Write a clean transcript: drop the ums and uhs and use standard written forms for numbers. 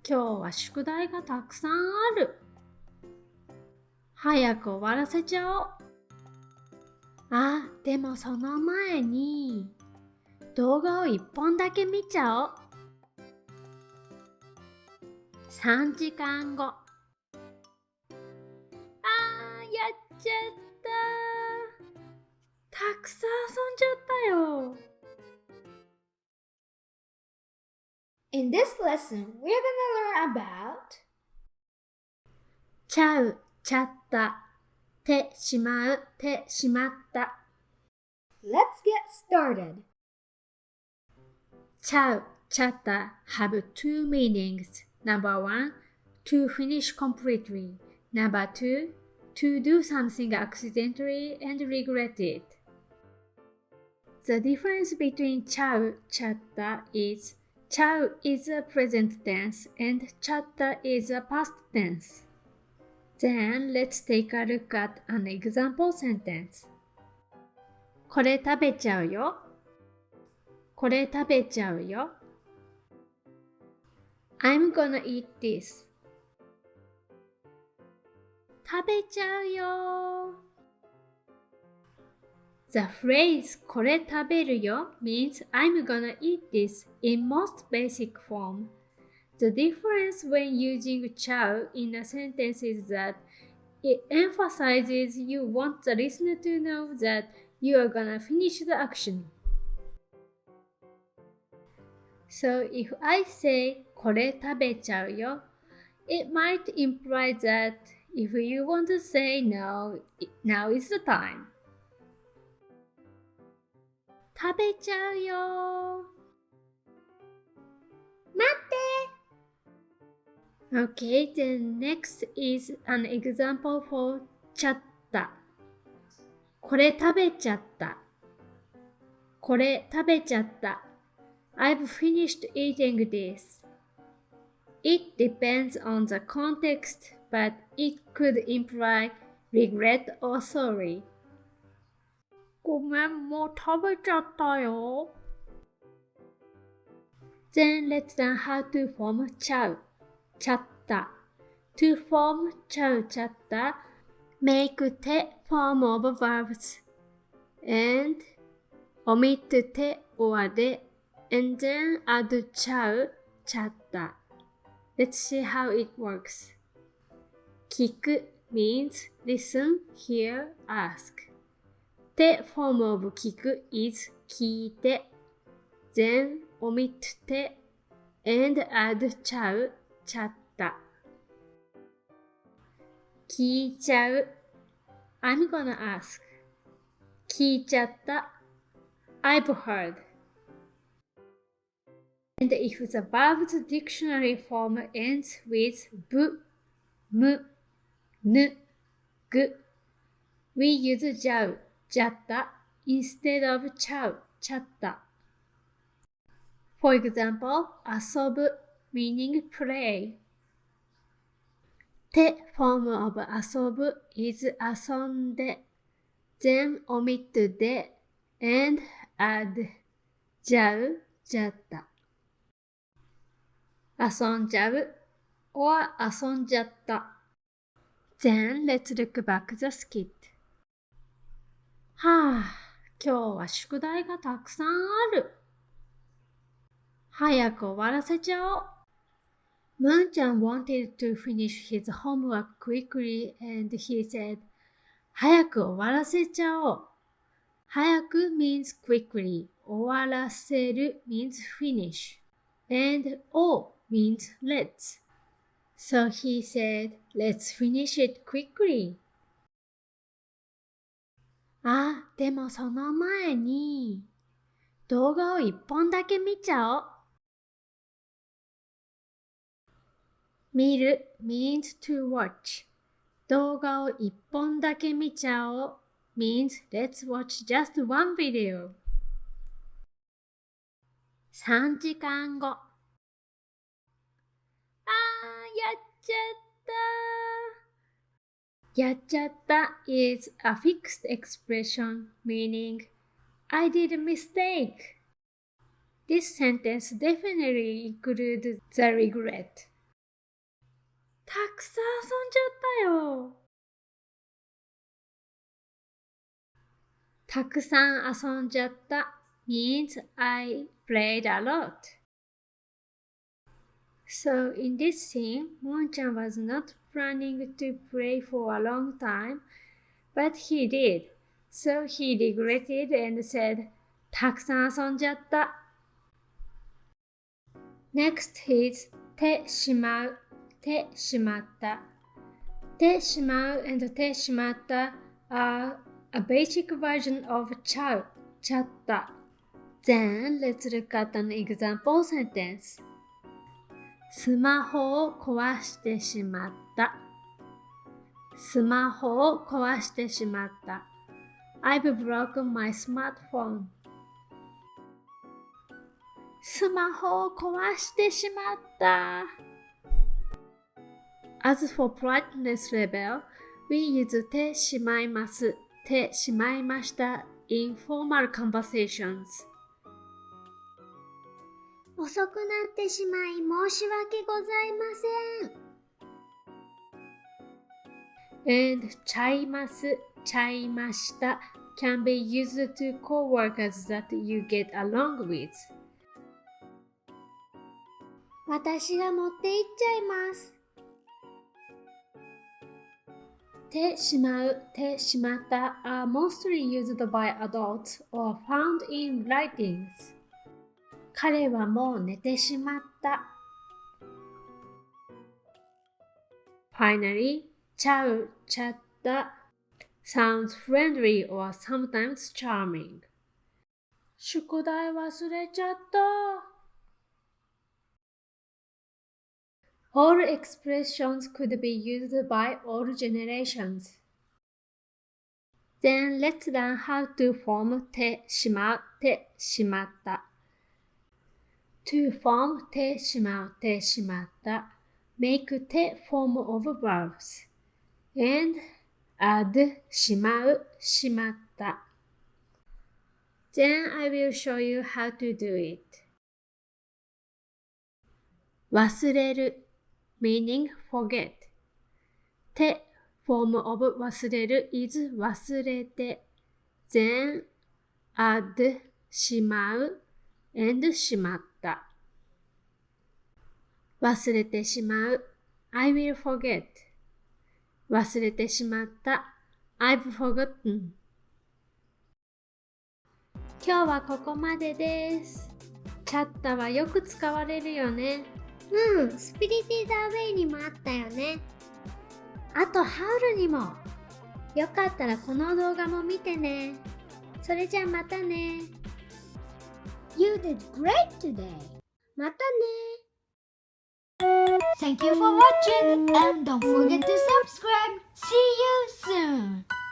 今日は宿題がたくさんある。早く終わらせちゃおう。あ、でもその前に動画を1本だけ見ちゃおう。3時間後。やっちゃった。たくさん遊んじゃったよ。In this lesson, we're gonna learn about ちゃう、ちゃった、てしまう、てしまった。Let's get started. ちゃう、ちゃった have two meanings. Number one, to finish completely. Number two, to do something accidentally and regret it. The difference between ちゃう、ちゃった is ちゃう is a present tense and ちゃった is a past tense. Then let's take a look at an example sentence. これ食べちゃうよ。これ食べちゃうよ。I'm gonna eat this. 食べちゃうよ。The phrase これ食べるよ means I'm gonna eat this in most basic form. The difference when using ちゃう in a sentence is that it emphasizes you want the listener to know that you are gonna finish the action. So if I say これ食べちゃうよ it might imply that if you want to say no, now is the time. 食べちゃうよ。待って。Okay, then next is an example for ちゃった。これ食べちゃった。これ食べちゃった。I've finished eating this. It depends on the context, but it could imply regret or sorry. ごめん、もう食べちゃったよ。Then let's learn how to form ちゃう、ちゃった。To form ちゃう、ちゃった make て form of verbs and omit て or で and then add ちゃう、ちゃった。Let's see how it works. 聞く means listen, hear, ask. て form of 聞く is 聞いて then omit て and add ちゃう、ちゃった。聞いちゃう I'm gonna ask. 聞いちゃった I've heard. And if the verb's dictionary form ends with ぶ、む、ぬ、ぐ we use じゃう、じゃった instead of ちゃう、ちゃった。For example, 遊ぶ meaning play. て form of 遊ぶ is 遊んで then omit で and add じゃう、じゃった。遊んじゃう or 遊んじゃった。Then let's look back the skit. はあ、今日は宿題がたくさんある。早く終わらせちゃおう。Moon-chan wanted to finish his homework quickly and he said, 早く終わらせちゃおう。早く means quickly, 終わらせる means finish, and お means let's. So he said, let's finish it quickly. あ、でもその前に動画を1本だけ見ちゃおう。見る means to watch. 動画を1本だけ見ちゃおう means let's watch just one video. 3時間後。やっちゃった。やっちゃった is a fixed expression meaning I did a mistake. This sentence definitely includes the regret. たくさん遊んじゃったよ。たくさん遊んじゃった means I played a lot. So in this scene, Moon-chan was not planning to play for a long time, but he did. So he regretted and said, たくさん遊んじゃった。Next is てしまう、てしまった。てしまう and てしまった are a basic version of ちゃう、ちゃった。Then let's look at an example sentence. スマホを壊してしまった。スマホを壊してしまった。I've broken my smartphone. スマホを壊してしまった。As for politeness level, we use てしまいます、てしまいました in formal conversations. 遅くなってしまい申し訳ございません。And ちゃいます、ちゃいました can be used to coworkers that you get along with. 私が持って行っちゃいます。てしまう、てしまった are mostly used by adults or found in writings. 彼はもう寝てしまった。Finally, ちゃう、ちゃった sounds friendly or sometimes charming. 宿題忘れちゃった。All expressions could be used by all generations. Then let's learn how to form てしまう、てしまった。To form てしまう、てしまった。Make て form of verbs. And add しまう、しまった。Then I will show you how to do it. 忘れる meaning forget. て form of 忘れる is 忘れて。Then add しまう and しまった。忘れてしまう I will forget. 忘れてしまった I've forgotten. 今日はここまでです。チャッタはよく使われるよね。スピリティダーウェイにもあったよね。あとハウルにも。よかったらこの動画も見てね。それじゃあまたね。You did great today. またね。Thank you for watching and don't forget to subscribe. See you soon.